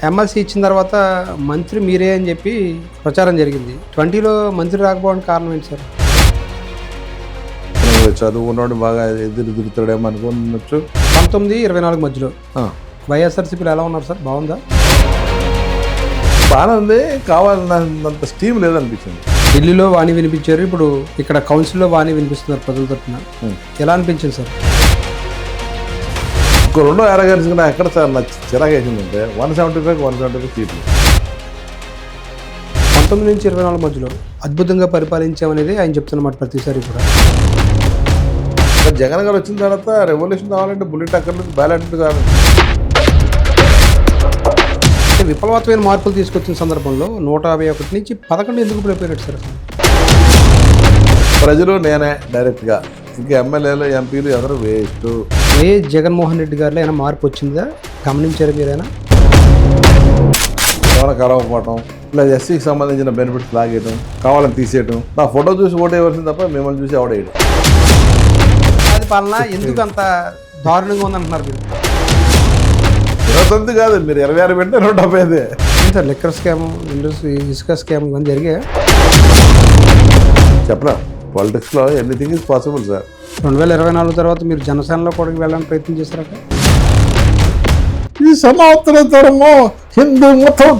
MLC ఇచ్చిన తర్వాత మంత్రి మీరే అని చెప్పి ప్రచారం జరిగింది. 20లో మంత్రి రాకపోవడానికి కారణం ఏంటి సార్? చదువుకున్నాడు బాగా ఎదురు తిరుగుతాడేమో అనుకోవచ్చు. 19-24 మధ్యలో వైఎస్ఆర్సీపీలో ఎలా ఉన్నారు సార్? బాగుందా? బాగానే ఉంది, కావాలన్నంత స్టీమ్ లేదనిపించింది. ఢిల్లీలో వాణి వినిపించారు, ఇప్పుడు ఇక్కడ కౌన్సిల్లో వాణి వినిపిస్తున్నారు ప్రజల తరఫున. ఎలా అనిపించింది సార్? ఇంకో రెండో ఎరగలిసి ఎక్కడ సార్ నాకు చిరాకు వేసిందంటే 175 సీట్లు. 19 నుంచి 24 మధ్యలో అద్భుతంగా పరిపాలించామనేది ఆయన చెప్తున్నమాట ప్రతిసారి కూడా. జగన్ గారు వచ్చిన తర్వాత రెవల్యూషన్ కావాలంటే బుల్లెట్ అక్కర్లేదు, బ్యాలెట్ కావాలి. విప్లవాత్మైన మార్పులు తీసుకొచ్చిన సందర్భంలో 151 నుంచి 11 ఎందుకు పడిపోయినట్టు సార్? ప్రజలు నేనే డైరెక్ట్గా, ఇంకా ఎమ్మెల్యేలు ఎంపీలు ఎవరు వేస్ట్. జగన్మోహన్ రెడ్డి గారిలో ఏమైనా మార్పు వచ్చిందా గమనించారు మీరైనా? ఎవరైనా కలవకపోవటం, ఇలా ఎస్సీకి సంబంధించిన బెనిఫిట్స్ లాగేయడం, కావాలని తీసేయడం, నా ఫోటో చూసి ఓటేయవలసింది తప్ప మిమ్మల్ని చూసి ఓడేయడం. అది పాలన ఎందుకు అంత దారుణంగా ఉందంటున్నారు మీరు? 29 కాదు, మీరు 26 పెట్టినా 175. సార్ లిక్కర్ స్కామ్, ఇసుక స్కామ్ ఇవన్నీ జరిగాయి. చెప్పరా, పాలిటిక్స్లో ఎనీథింగ్ ఈజ్ పాసిబుల్ సార్. 2024 తర్వాత మీరు జనసేనలో కూడా వెళ్ళడానికి ప్రయత్నం చేశారట. ఈ సనాతన ధర్మం హిందూ మతం